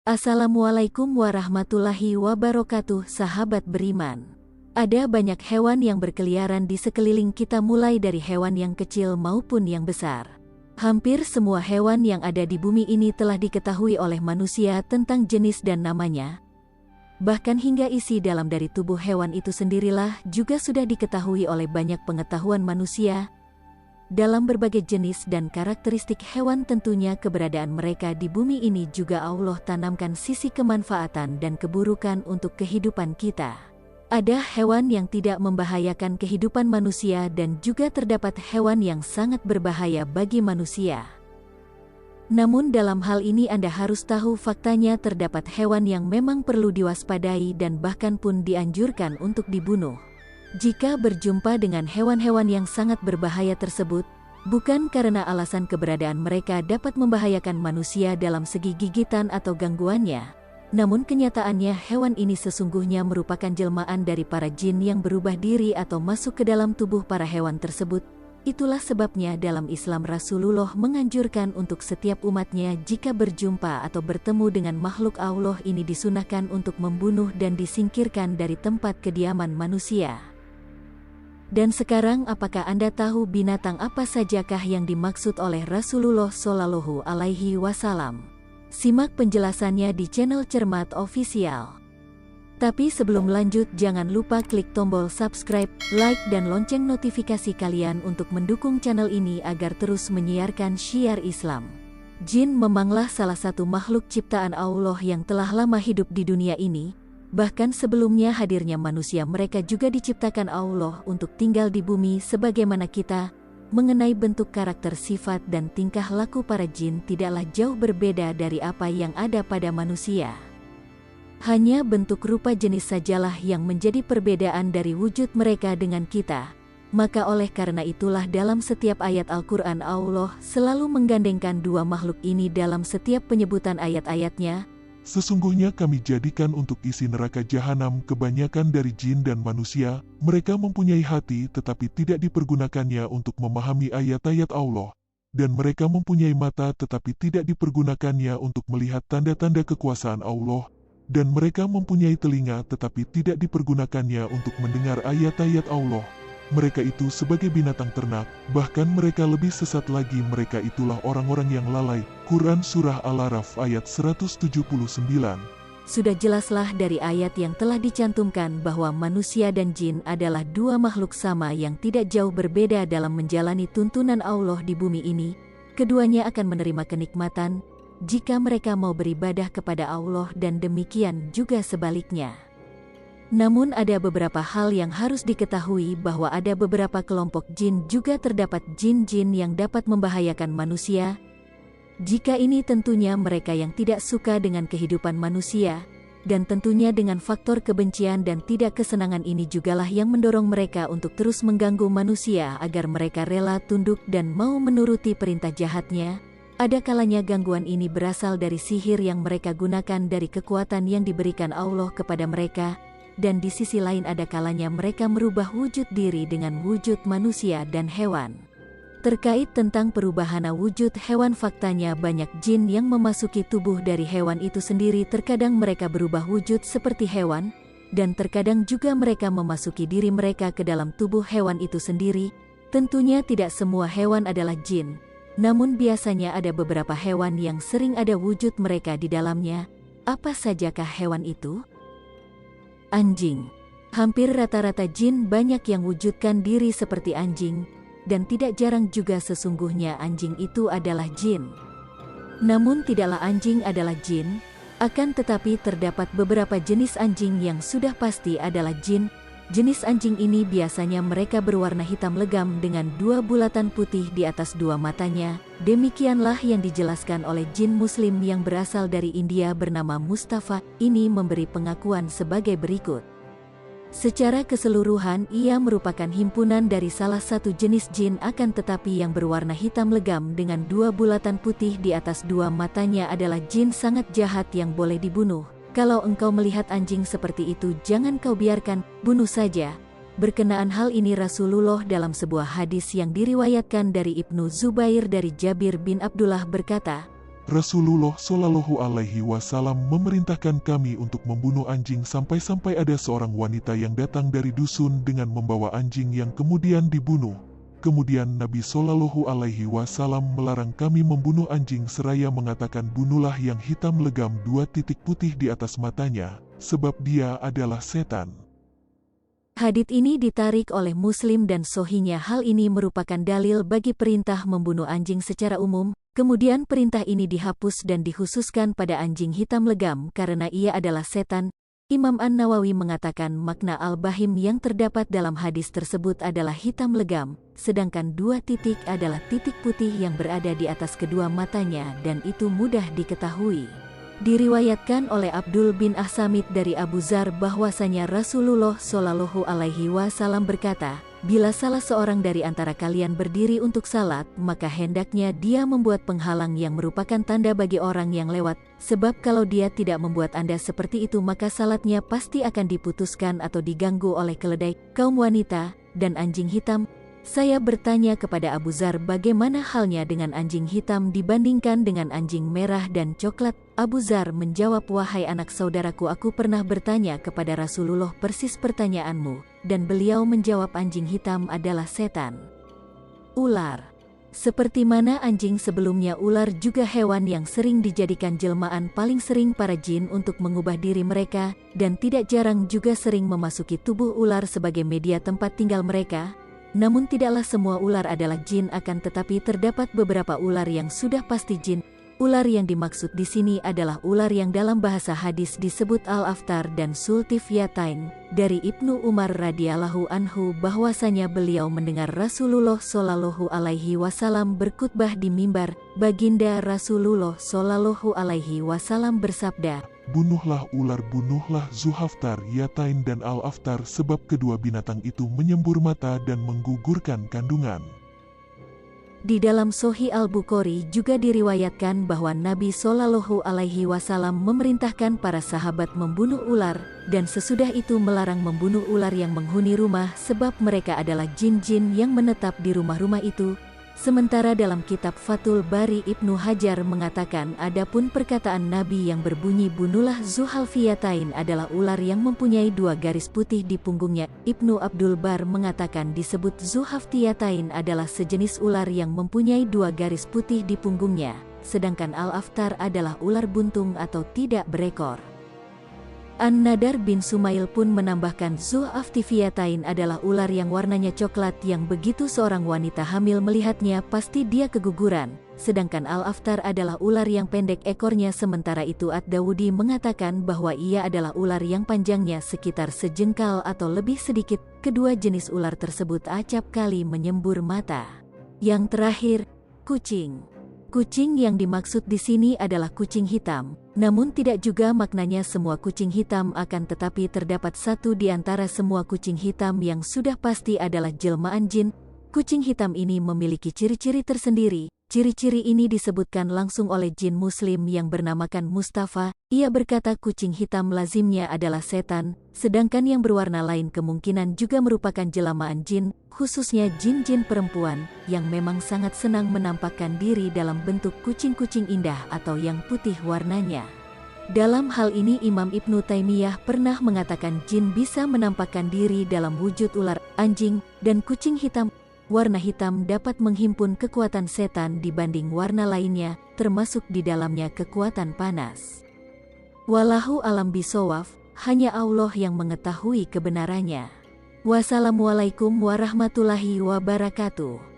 Assalamualaikum warahmatullahi wabarakatuh, sahabat beriman. Ada banyak hewan yang berkeliaran di sekeliling kita, mulai dari hewan yang kecil maupun yang besar. Hampir semua hewan yang ada di bumi ini telah diketahui oleh manusia tentang jenis dan namanya. Bahkan hingga isi dalam dari tubuh hewan itu sendirilah juga sudah diketahui oleh banyak pengetahuan manusia. Dalam berbagai jenis dan karakteristik hewan, tentunya keberadaan mereka di bumi ini juga Allah tanamkan sisi kemanfaatan dan keburukan untuk kehidupan kita. Ada hewan yang tidak membahayakan kehidupan manusia dan juga terdapat hewan yang sangat berbahaya bagi manusia. Namun dalam hal ini Anda harus tahu faktanya, terdapat hewan yang memang perlu diwaspadai dan bahkan pun dianjurkan untuk dibunuh. Jika berjumpa dengan hewan-hewan yang sangat berbahaya tersebut, bukan karena alasan keberadaan mereka dapat membahayakan manusia dalam segi gigitan atau gangguannya, namun kenyataannya hewan ini sesungguhnya merupakan jelmaan dari para jin yang berubah diri atau masuk ke dalam tubuh para hewan tersebut. Itulah sebabnya dalam Islam Rasulullah menganjurkan untuk setiap umatnya jika berjumpa atau bertemu dengan makhluk Allah ini disunahkan untuk membunuh dan disingkirkan dari tempat kediaman manusia. Dan sekarang, apakah Anda tahu binatang apa sajakah yang dimaksud oleh Rasulullah Shallallahu Alaihi Wasallam? Simak penjelasannya di channel Cermat Official. Tapi sebelum lanjut, jangan lupa klik tombol subscribe, like, dan lonceng notifikasi kalian untuk mendukung channel ini agar terus menyiarkan syiar Islam. Jin memanglah salah satu makhluk ciptaan Allah yang telah lama hidup di dunia ini. Bahkan sebelumnya hadirnya manusia, mereka juga diciptakan Allah untuk tinggal di bumi sebagaimana kita. Mengenai bentuk, karakter, sifat, dan tingkah laku para jin tidaklah jauh berbeda dari apa yang ada pada manusia. Hanya bentuk rupa jenis sajalah yang menjadi perbedaan dari wujud mereka dengan kita. Maka oleh karena itulah dalam setiap ayat Al-Quran Allah selalu menggandengkan dua makhluk ini dalam setiap penyebutan ayat-ayatnya. Sesungguhnya kami jadikan untuk isi neraka jahanam kebanyakan dari jin dan manusia. Mereka mempunyai hati tetapi tidak dipergunakannya untuk memahami ayat-ayat Allah. Dan mereka mempunyai mata tetapi tidak dipergunakannya untuk melihat tanda-tanda kekuasaan Allah. Dan mereka mempunyai telinga tetapi tidak dipergunakannya untuk mendengar ayat-ayat Allah. Mereka itu sebagai binatang ternak, bahkan mereka lebih sesat lagi. Mereka itulah orang-orang yang lalai. Quran Surah Al-A'raf ayat 179. Sudah jelaslah dari ayat yang telah dicantumkan bahwa manusia dan jin adalah dua makhluk sama yang tidak jauh berbeda dalam menjalani tuntunan Allah di bumi ini. Keduanya akan menerima kenikmatan jika mereka mau beribadah kepada Allah, dan demikian juga sebaliknya. Namun ada beberapa hal yang harus diketahui, bahwa ada beberapa kelompok jin juga terdapat jin-jin yang dapat membahayakan manusia. Jika ini tentunya mereka yang tidak suka dengan kehidupan manusia, dan tentunya dengan faktor kebencian dan tidak kesenangan ini jugalah yang mendorong mereka untuk terus mengganggu manusia agar mereka rela tunduk dan mau menuruti perintah jahatnya. Ada kalanya gangguan ini berasal dari sihir yang mereka gunakan dari kekuatan yang diberikan Allah kepada mereka. Dan di sisi lain ada kalanya mereka merubah wujud diri dengan wujud manusia dan hewan. Terkait tentang perubahan wujud hewan, faktanya banyak jin yang memasuki tubuh dari hewan itu sendiri. Terkadang mereka berubah wujud seperti hewan, dan terkadang juga mereka memasuki diri mereka ke dalam tubuh hewan itu sendiri. Tentunya tidak semua hewan adalah jin, namun biasanya ada beberapa hewan yang sering ada wujud mereka di dalamnya. Apa sajakah hewan itu? Anjing. Hampir rata-rata jin banyak yang wujudkan diri seperti anjing, dan tidak jarang juga sesungguhnya anjing itu adalah jin. Namun tidaklah anjing adalah jin, akan tetapi terdapat beberapa jenis anjing yang sudah pasti adalah jin. Jenis anjing ini biasanya mereka berwarna hitam legam dengan dua bulatan putih di atas dua matanya. Demikianlah yang dijelaskan oleh jin muslim yang berasal dari India bernama Mustafa. Ini memberi pengakuan sebagai berikut. Secara keseluruhan ia merupakan himpunan dari salah satu jenis jin, akan tetapi yang berwarna hitam legam dengan dua bulatan putih di atas dua matanya adalah jin sangat jahat yang boleh dibunuh. Kalau engkau melihat anjing seperti itu, jangan kau biarkan, bunuh saja. Berkenaan hal ini Rasulullah dalam sebuah hadis yang diriwayatkan dari Ibnu Zubair dari Jabir bin Abdullah berkata, Rasulullah Shallallahu Alaihi Wasallam memerintahkan kami untuk membunuh anjing sampai-sampai ada seorang wanita yang datang dari dusun dengan membawa anjing yang kemudian dibunuh. Kemudian Nabi Shallallahu Alaihi Wasallam melarang kami membunuh anjing seraya mengatakan bunuhlah yang hitam legam 2 titik putih di atas matanya, sebab dia adalah setan. Hadits ini ditarik oleh Muslim dan Sahihnya. Hal ini merupakan dalil bagi perintah membunuh anjing secara umum. Kemudian perintah ini dihapus dan dikhususkan pada anjing hitam legam karena ia adalah setan. Imam An-Nawawi mengatakan makna al-bahim yang terdapat dalam hadis tersebut adalah hitam legam, sedangkan 2 titik adalah titik putih yang berada di atas kedua matanya dan itu mudah diketahui. Diriwayatkan oleh Abdul bin As-Samit dari Abu Dzar bahwasanya Rasulullah Shallallahu Alaihi Wasallam berkata, bila salah seorang dari antara kalian berdiri untuk salat, maka hendaknya dia membuat penghalang yang merupakan tanda bagi orang yang lewat, sebab kalau dia tidak membuat Anda seperti itu maka salatnya pasti akan diputuskan atau diganggu oleh keledai, kaum wanita, dan anjing hitam. Saya bertanya kepada Abu Dzar bagaimana halnya dengan anjing hitam dibandingkan dengan anjing merah dan coklat. Abu Dzar menjawab, wahai anak saudaraku, aku pernah bertanya kepada Rasulullah persis pertanyaanmu, dan beliau menjawab anjing hitam adalah setan. Ular. Seperti mana anjing sebelumnya, ular juga hewan yang sering dijadikan jelmaan paling sering para jin untuk mengubah diri mereka, dan tidak jarang juga sering memasuki tubuh ular sebagai media tempat tinggal mereka. Namun tidaklah semua ular adalah jin, akan tetapi terdapat beberapa ular yang sudah pasti jin. Ular yang dimaksud di sini adalah ular yang dalam bahasa hadis disebut al-aftar dan sultifiyatain. Dari Ibnu Umar radhiyallahu anhu bahwasanya beliau mendengar Rasulullah Shallallahu Alaihi Wasallam berkhutbah di mimbar. Baginda Rasulullah Shallallahu Alaihi Wasallam bersabda, bunuhlah ular, bunuhlah Zuhaftar, Yatain dan Al-Aftar, sebab kedua binatang itu menyembur mata dan menggugurkan kandungan. Di dalam Sahih Al-Bukhari juga diriwayatkan bahwa Nabi Shallallahu Alaihi Wasallam memerintahkan para sahabat membunuh ular, dan sesudah itu melarang membunuh ular yang menghuni rumah sebab mereka adalah jin-jin yang menetap di rumah-rumah itu. Sementara dalam kitab Fathul Bari Ibnu Hajar mengatakan adapun perkataan Nabi yang berbunyi bunuhlah Zuhalfiyatain adalah ular yang mempunyai 2 garis putih di punggungnya. Ibnu Abdul Bar mengatakan disebut Zuhaftiyatain adalah sejenis ular yang mempunyai 2 garis putih di punggungnya, sedangkan Al-Aftar adalah ular buntung atau tidak berekor. An-Nadar bin Sumail pun menambahkan Zuhaftiyatain adalah ular yang warnanya coklat yang begitu seorang wanita hamil melihatnya pasti dia keguguran, sedangkan Al-Aftar adalah ular yang pendek ekornya. Sementara itu Ad-Dawudi mengatakan bahwa ia adalah ular yang panjangnya sekitar sejengkal atau lebih sedikit. Kedua jenis ular tersebut acap kali menyembur mata. Yang terakhir, kucing. Kucing yang dimaksud di sini adalah kucing hitam, namun tidak juga maknanya semua kucing hitam, akan tetapi terdapat satu di antara semua kucing hitam yang sudah pasti adalah jelmaan jin. Kucing hitam ini memiliki ciri-ciri tersendiri. Ciri-ciri ini disebutkan langsung oleh jin muslim yang bernamakan Mustafa. Ia berkata kucing hitam lazimnya adalah setan, sedangkan yang berwarna lain kemungkinan juga merupakan jelmaan jin, khususnya jin-jin perempuan, yang memang sangat senang menampakkan diri dalam bentuk kucing-kucing indah atau yang putih warnanya. Dalam hal ini Imam Ibnu Taimiyah pernah mengatakan jin bisa menampakkan diri dalam wujud ular, anjing, dan kucing hitam. Warna hitam dapat menghimpun kekuatan setan dibanding warna lainnya, termasuk di dalamnya kekuatan panas. Wallahu alam bisawab, hanya Allah yang mengetahui kebenarannya. Wassalamualaikum warahmatullahi wabarakatuh.